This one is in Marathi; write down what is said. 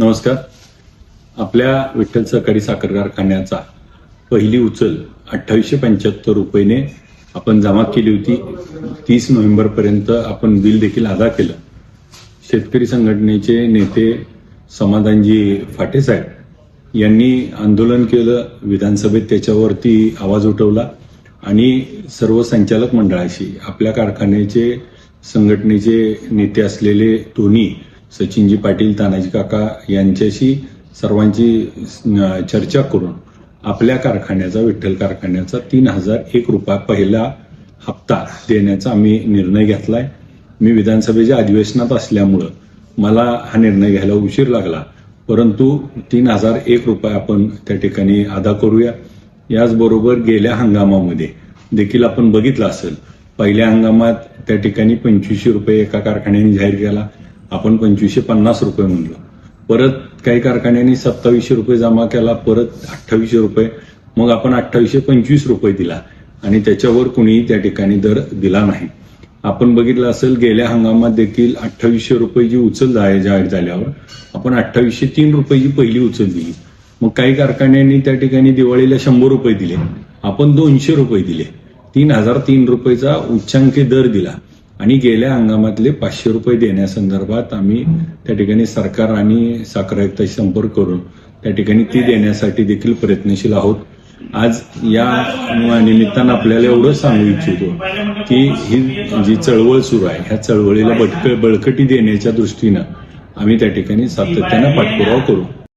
नमस्कार. आपल्या विठ्ठल सहकारी साखर कारखान्याचा पहिली उचल 2875 रुपयाने आपण जमा केली होती. 30 नोव्हेंबरपर्यंत आपण बिल देखील अदा केलं. शेतकरी संघटनेचे नेते समाधानजी फाटे साहेब यांनी आंदोलन केलं, विधानसभेत त्याच्यावरती आवाज उठवला आणि सर्व संचालक मंडळाशी आपल्या कारखान्याचे संघटनेचे नेते असलेले दोन्ही सचिनजी पाटील, तानाजी काका यांच्याशी सर्वांची चर्चा करून आपल्या कारखान्याचा, विठ्ठल कारखान्याचा 3001 रुपया पहिला हप्ता देण्याचा आम्ही निर्णय घेतलाय. मी विधानसभेच्या अधिवेशनात असल्यामुळं मला हा निर्णय घ्यायला उशीर लागला, परंतु 3001 रुपये आपण त्या ठिकाणी अदा करूया. याचबरोबर गेल्या हंगामामध्ये देखील आपण बघितलं असेल, पहिल्या हंगामात त्या ठिकाणी 2500 रुपये एका कारखान्याने जाहीर केला, आपण 2550 रुपये म्हणलो. परत काही कारखान्यांनी 2700 रुपये जमा केला, परत 2800 रुपये, मग आपण 2825 रुपये दिला आणि त्याच्यावर कुणीही त्या ठिकाणी दर दिला नाही. आपण बघितलं असेल, गेल्या हंगामात देखील 2800 रुपयाची उचल जाहीर झाल्यावर आपण 2803 रुपयाची पहिली उचल दिली. मग काही कारखान्यांनी त्या ठिकाणी दिवाळीला 100 रुपये दिले, आपण 200 रुपये दिले, 3003 रुपयेचा उच्चांकी दर दिला आणि गेल्या हंगामातले 500 रुपये देण्यासंदर्भात आम्ही त्या ठिकाणी सरकार आणि साखर आयुक्ताशी संपर्क करून त्या ठिकाणी ती देण्यासाठी देखील प्रयत्नशील आहोत. आज या निमित्तानं आपल्याला एवढं सांगू इच्छितो की ही जी चळवळ सुरू आहे, ह्या चळवळीला बळकटी देण्याच्या दृष्टीनं आम्ही त्या ठिकाणी सातत्यानं पाठपुरावा करू.